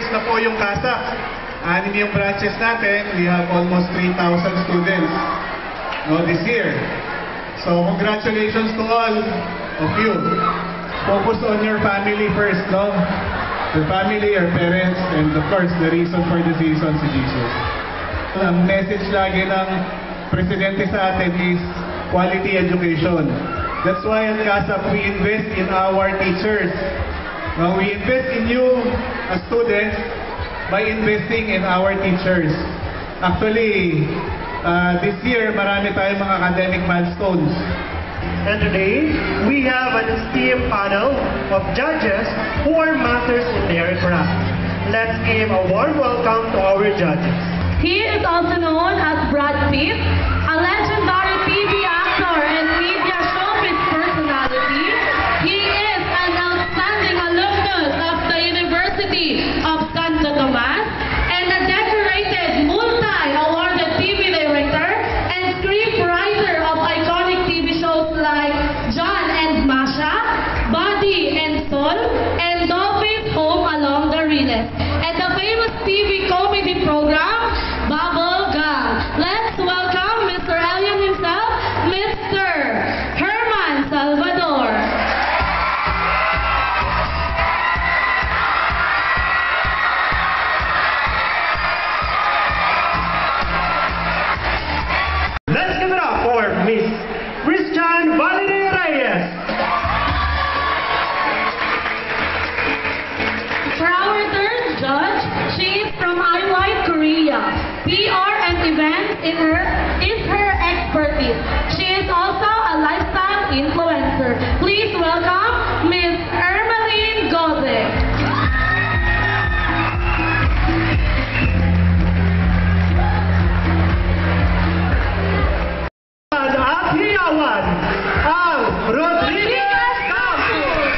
years na po yung CASA. 6 yung branches natin. We have almost 3,000 students this year. So congratulations to all of you. Focus on your family first, no? Your family, your parents, and of course, the reason for the season, si Jesus. Ang message lagi ng Presidente sa atin is quality education. That's why at CASA, we invest in our teachers. Now, we invest in you as students by investing in our teachers. Actually, this year, marami tayong mga academic milestones. And today, we have an esteemed panel of judges who are masters in their craft. Let's give a warm welcome to our judges. He is also known as Brad Pitt, a legendary TV actor and media showbiz personality. He is an outstanding alumnus of the University of Santo Tomas and a decorated multi-awarded TV director and scriptwriter of iconic TV shows like John and Masha, Body and Soul, and Dolphin's Home Along the Riles, and the famous TV comedy program, Bubble Gang. Let's welcome Mr. Alien himself, Mr. Herman Salvador. Let's give it up for Miss Christian Valerie Reyes. For our third judge, she is from IY Korea. PR and events is her expertise. She is also a lifestyle influencer. Please welcome Miss Ermeline Gozek. At hiyawan, ang Rodriguez Campos.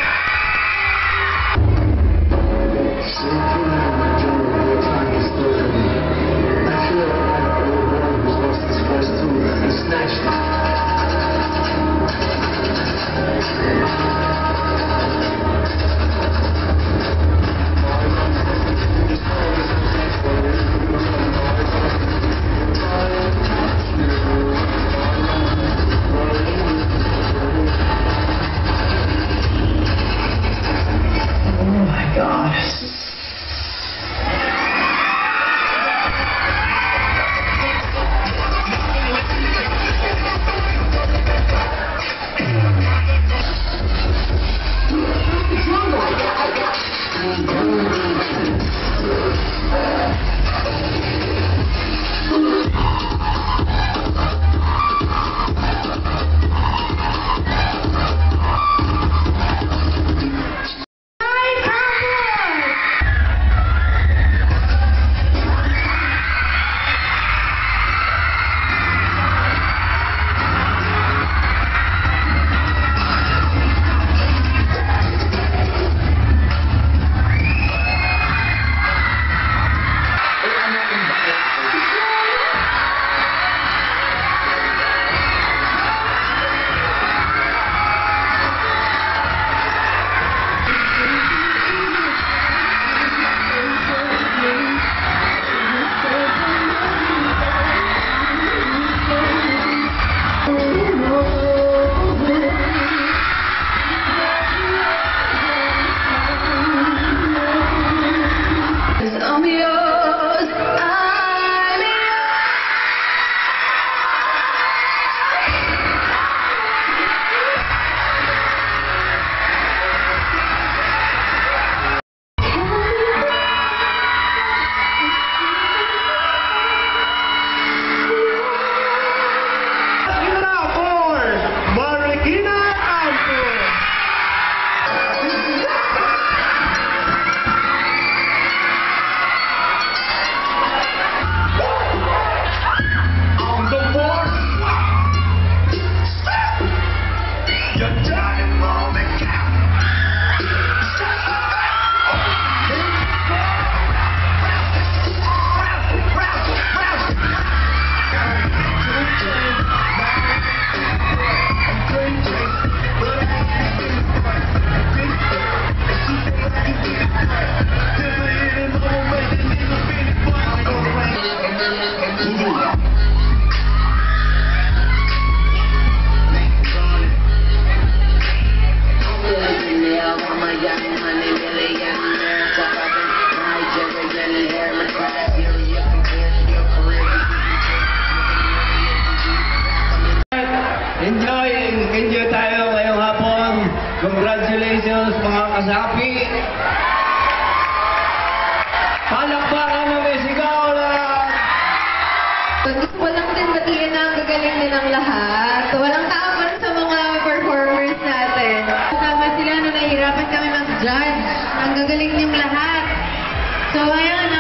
So, ayun,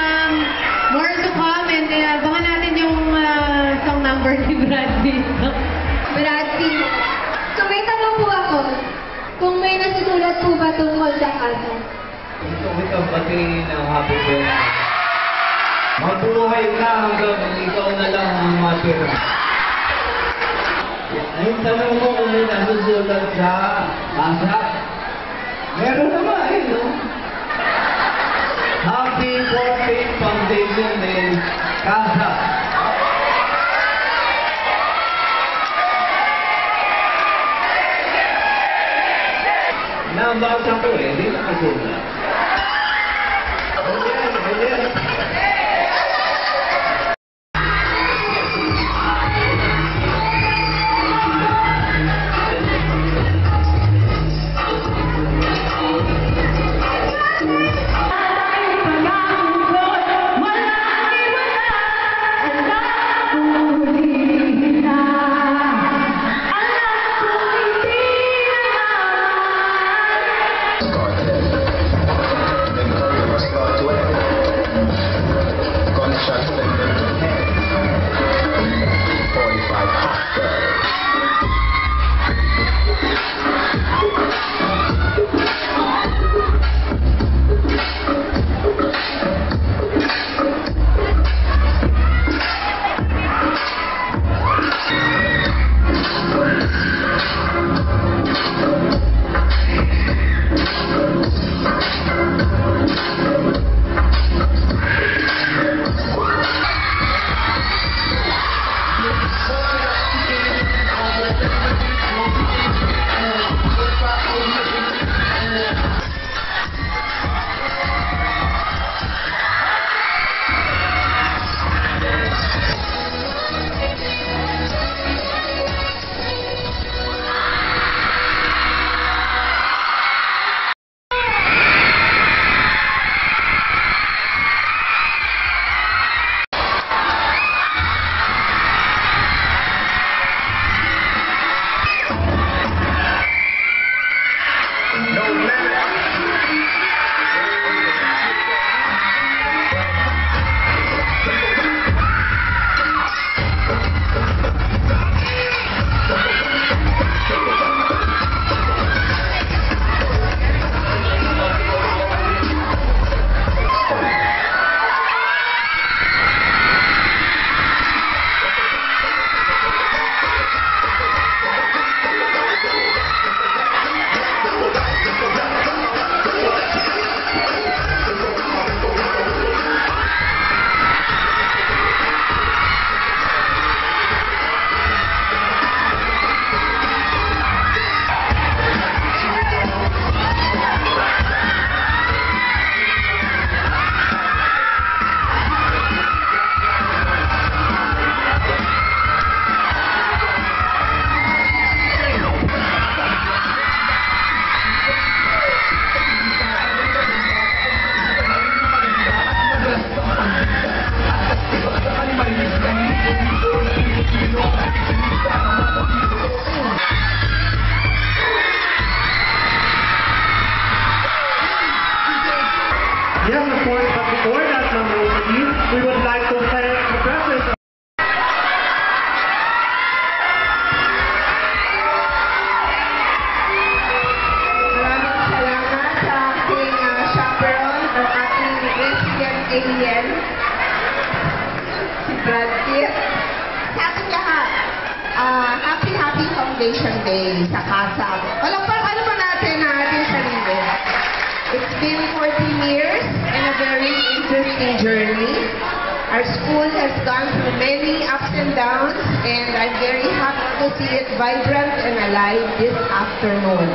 more to come and baka natin yung song number ni Brad dito. Brad Pitt. So may tanong po ako, kung may nasusulat po ba tungkol sa kasa? Gusto ko pati ng happy birthday. Mabuhay ka hanggang ikaw na lang ang matira. Yung tanong mo kung may nasusulat sa kasa, meron naman no? Happy Birthday Foundation Day, Kasa. Nabasa ko hindi nakasulat. Ayan. Yes, of course, but before that, Ma'am Rosalie, we would like to thank the presence of Maraming salamat sa ating chaperone, ang ating resident alien, si Brad Pitt. Sa ating lahat, Happy Foundation Day sa Kasa. Ano ba natin ang ating sarili? It's been 14 years and a very interesting journey. Our school has gone through many ups and downs, and I'm very happy to see it vibrant and alive this afternoon.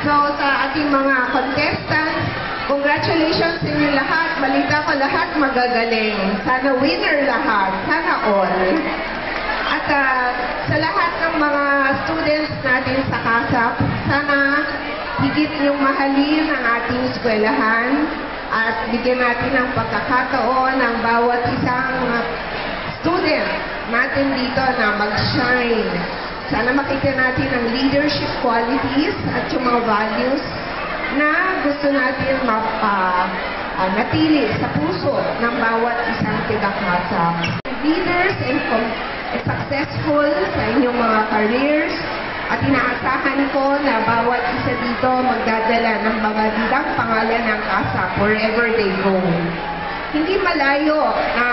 So, sa ating mga contestants, congratulations sa inyo lahat. Balita ko lahat magagaling. Sana winner lahat. Sana all. At sa lahat ng mga students natin sa KASAP, sana higit niyong mahalin ang ating eskwelahan at bigyan natin ng pagkakataon ng bawat isang student natin dito na mag-shine. Sana makita natin ang leadership qualities at yung mga values na gusto natin natili sa puso ng bawat isang tigakasa. Leaders and successful sa inyong mga careers, at inaasahan ko na bawat isa dito magdadala ng mga bidang pangalan ng KASAP wherever they go. Hindi malayo na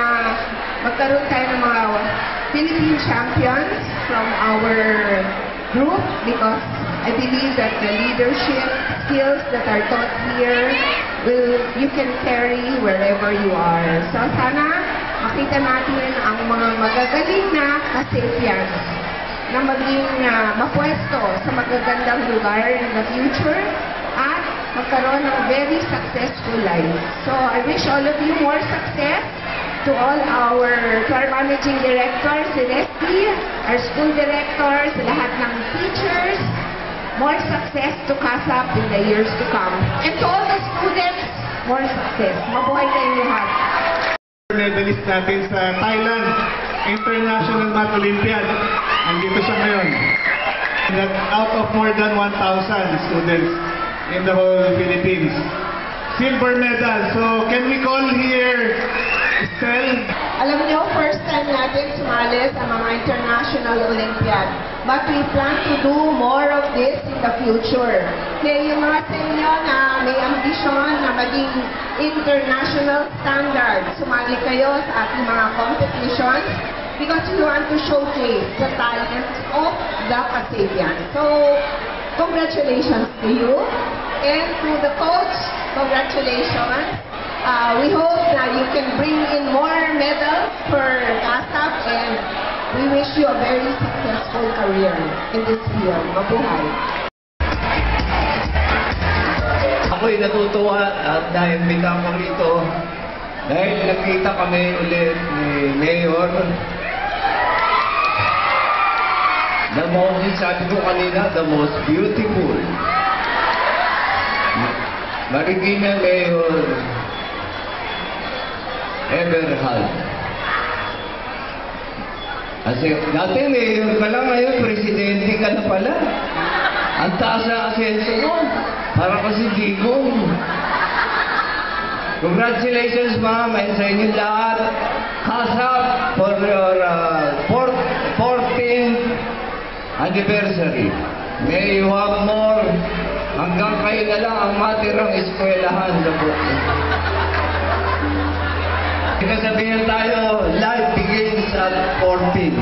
magkaroon tayo ng mga Philippine champions from our group because I believe that the leadership skills that are taught here you can carry wherever you are. So sana makita natin ang mga magagaling na Kasapians na maging mapwesto sa magagandang lugar in the future at magkaroon ng very successful life. So I wish all of you more success to our managing directors, si Resty, our school directors, lahat ng teachers, more success to KASAP in the years to come. And to all the students, more success. Mabuhay kayong lahat. Medalist natin sa Thailand International Math Olympiad. Andito siya ngayon. That out of more than 1,000 students in the whole Philippines. Silver medal. So can we call here Estelle? Alam niyo, first time natin sumali sa mga international Olympiad. But we plan to do more of this in the future. Kaya yung mga sa inyo na may ambisyon na maging international standard, sumali kayo sa ating mga competitions because we want to showcase the talents of the Kasapians. So, congratulations to you. And to the coach, congratulations. We hope that you can bring in more medals for KASAP and we wish you a very successful career in this field. Mabuhay. Ako'y natutuwa at naimbita ko rito dahil nakita kami ulit ni Mayor. Sabi ko kanina, the most beautiful. Marikina Mayor ever had. Kasi dati mayor ka lang, ngayon presidente ka na pala. Ang taas na asenso mo. Para kasi digong. Congratulations ma'am and sa inyo lahat. KASAP for your 14th anniversary. May you have more. Hanggang kayo na lang ang matirang eskwelahan sa buhay. Sabihin tayo, life begins at 14.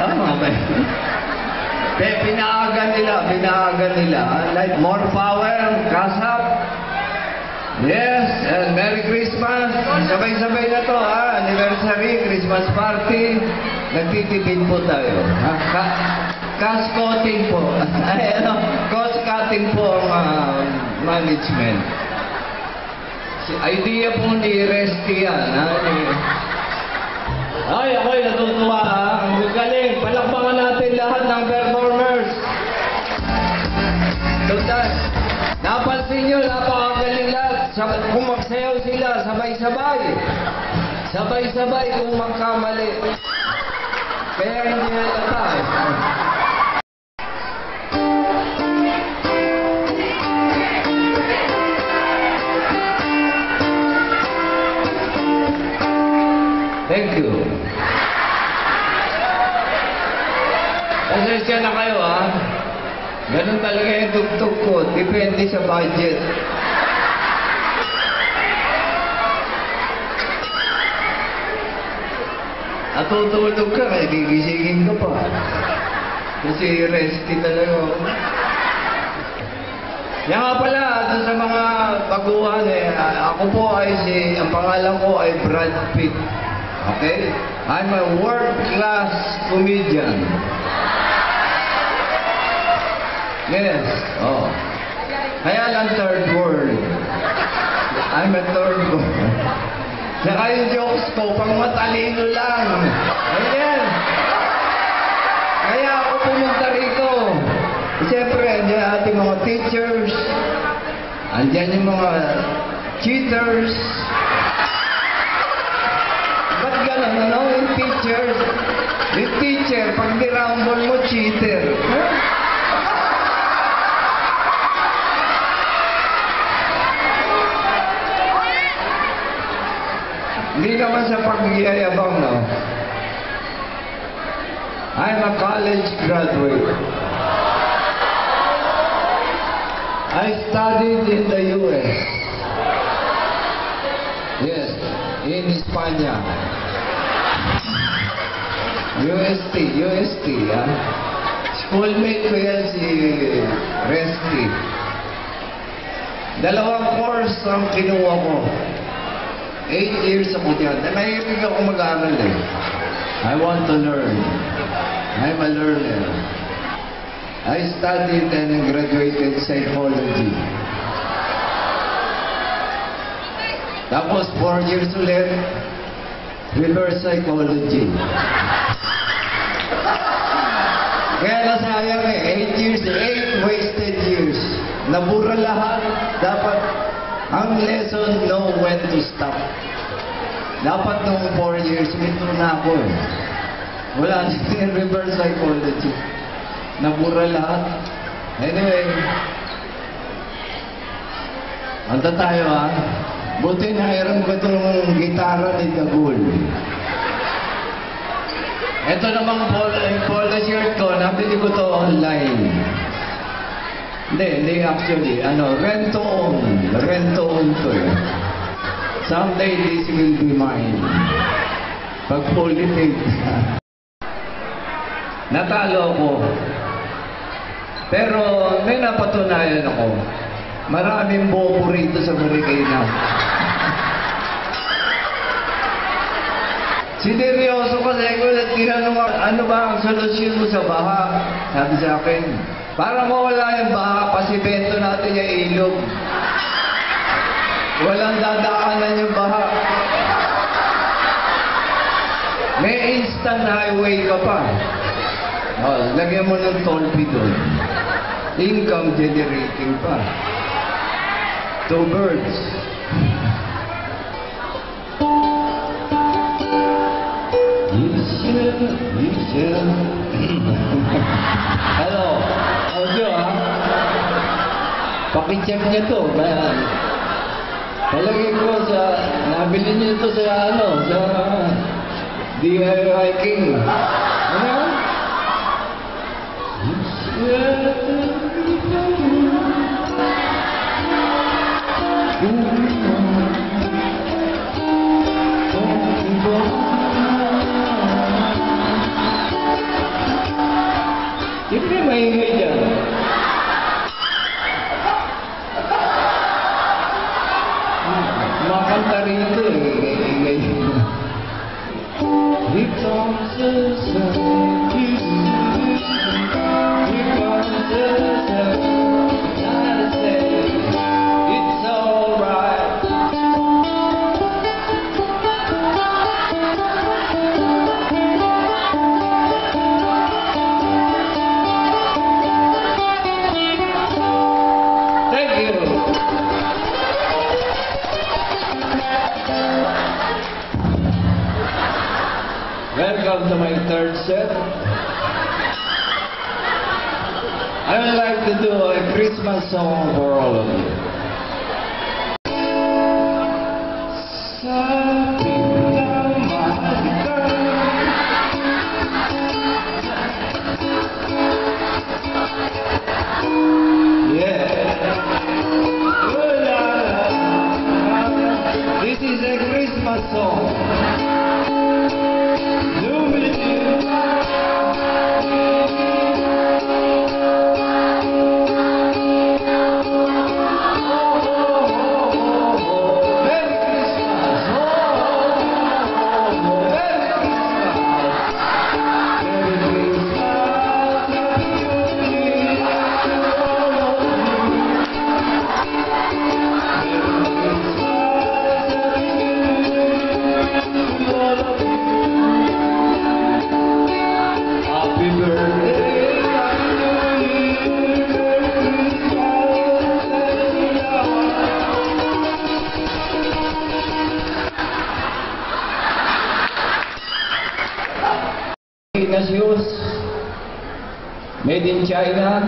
Tama ba? Pinaagan nila. Like more power, KASAP. Yes, and Merry Christmas. Sabay-sabay na to, ha? Anniversary, Christmas party. Nagtitipid po tayo. Cost-cutting po. Cost-cutting po ang management. Idea po ni Resty yan. Ay, ako'y natutuwa, ha? Ang galing. Palakpakan natin lahat ng performers. Total. Napansin nyo, napakagaling lahat. Kumaksayaw sila, sabay-sabay. Sabay-sabay kung magkamali. Kaya hindi halata, eh. Thank you. Pasensya na kayo, ha? Ganun talaga yung tugtog ko. Depende sa budget. Natutulog ka, kaya gigisingin ka pa. Kasi resty talaga. Yan nga pala, doon sa mga baguhan, ako po ay ang pangalan ko ay Brad Pitt. Okay? I'm a world-class comedian. Yes. Oh. Kaya lang third world. I'm a third world. Saka yung jokes ko, pang matalino lang. Ayan. Kaya ako pumunta rito. Siyempre, andyan ating mga teachers. Andyan yung mga cheaters. Ba't gano'n, ano? Yung teachers. Yung teacher, pag nirambol mo, cheater. Hindi naman sa pagyayabang, no? I'm a college graduate. I studied in the U.S. Yes, in España. UST, ah. Schoolmate ko yan si Resty. 2 course ang kinuha ko. 8 years ako diyan. Nahilig ako mag-aaral eh. I want to learn. I'm a learner. I studied and graduated psychology. Tapos 4 years ulit, reverse psychology. Kaya nasayang eh, 8 years, 8 wasted years. Nabura lahat. Dapat, ang lesson, know when to stop. Dapat nung 4 years, minto na ako eh. Wala na yung reverse psychology. Nabura lahat. Anyway, anta tayo ha. Buti na iram ko itong gitara ni Dagul. Ito namang polo shirt ko, nabili ko to online. Hindi actually. Rento own to eh. Someday this will be mine. Pag politics. Natalo ko. Pero may napatunayan ako. Maraming bobo rito sa Marikina. Sineryoso kasi ako at tinanong ako, ano ba ang solusyon mo sa baha? Sabi sa akin, para mawala yung baha, pasibento natin yung ilog. Walang dadaanan yung baha. May instant highway ka pa. Oh, lagyan mo ng tolpi doon. Income generating pa. 2 birds. Hello. Audio ha? Pakicheck niya to. Palagay ko sa, nabili niyo to sa sa DIY King. Ano? Siyempre maingay dyan. Makanta rito eh. Ingay. Here comes the sun. Here comes the sun. I say it's alright. Thank you. Welcome to my third set. I would like to do a Christmas song for all of you. Yeah. This is a Christmas song. Shoes made in China.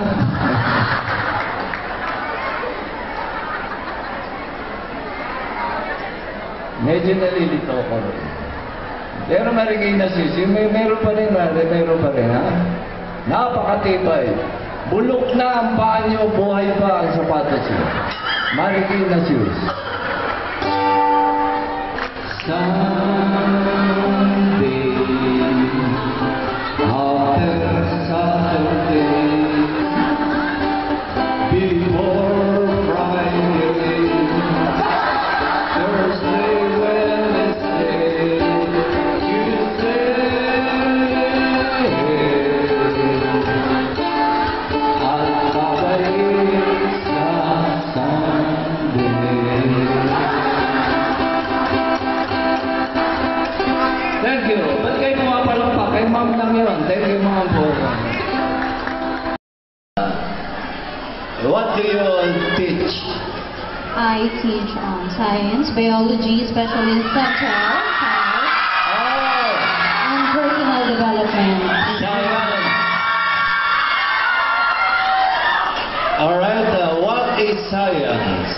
Medyo nalilito ko rin. Pero Marikina sis, yung meron pa rin ha, napakatibay. Bulok na ang paa niyo, buhay pa ang sapatos niyo. Marikina sis. Sunday, after Saturday, before Friday, Thursday, Wednesday, Tuesday, at babalik sa Sunday. Thank you. Ba't kayo pumapalakpak? Kay ma'am lang yun. Thank you, ma'am, po. What do you teach? I teach science, biology, especially central, and personal development. Science. Alright, what is science?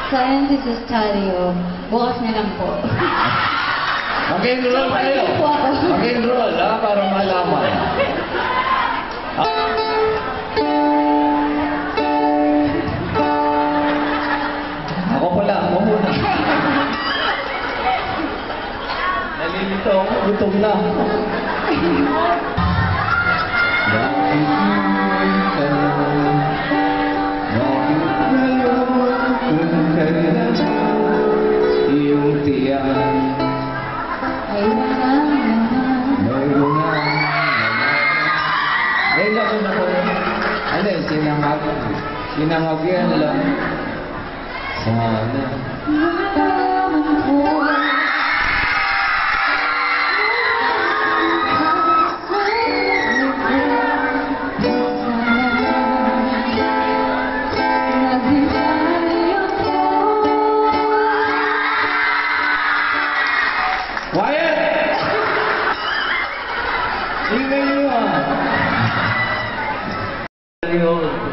Science is the study of bukas na lang po. Mag-enroll kayo. Mag-enroll, para malaman. Ako pala, ako muna. Nalilito ako, gutom na. Iyong tiyan. Ay, lako na ko. Ano yun, sinangag. Sinangag yan lang. Sana. Quiet! Ingay niyo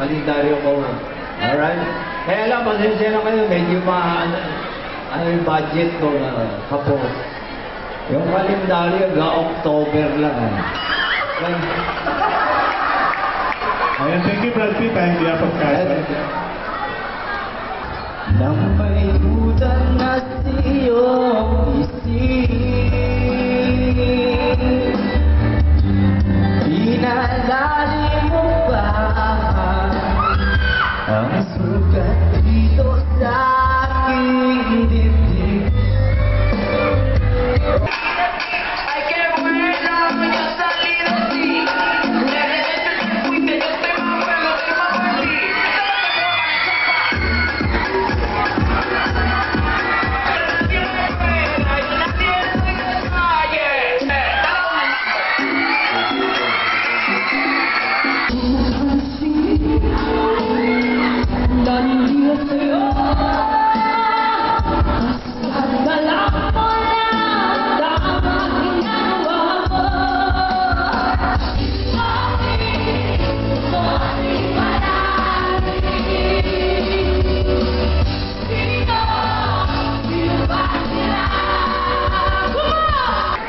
kalendaryo ko. Alright? Kaya lang, pasensya na kayo, medyo ano yung budget ko na kapo. Yung kalendaryo, October lang. Ayan, thank you, Brad Pitt. Hindi ako kaya. Nang may utang na siyong isip, pinadali mo ba ang sugat dito sa aking dibdib? Hay que verla, ya salí de ti. Desde que te fuiste, yo te mamé, lo que más perdí.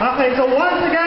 Okay, so once again,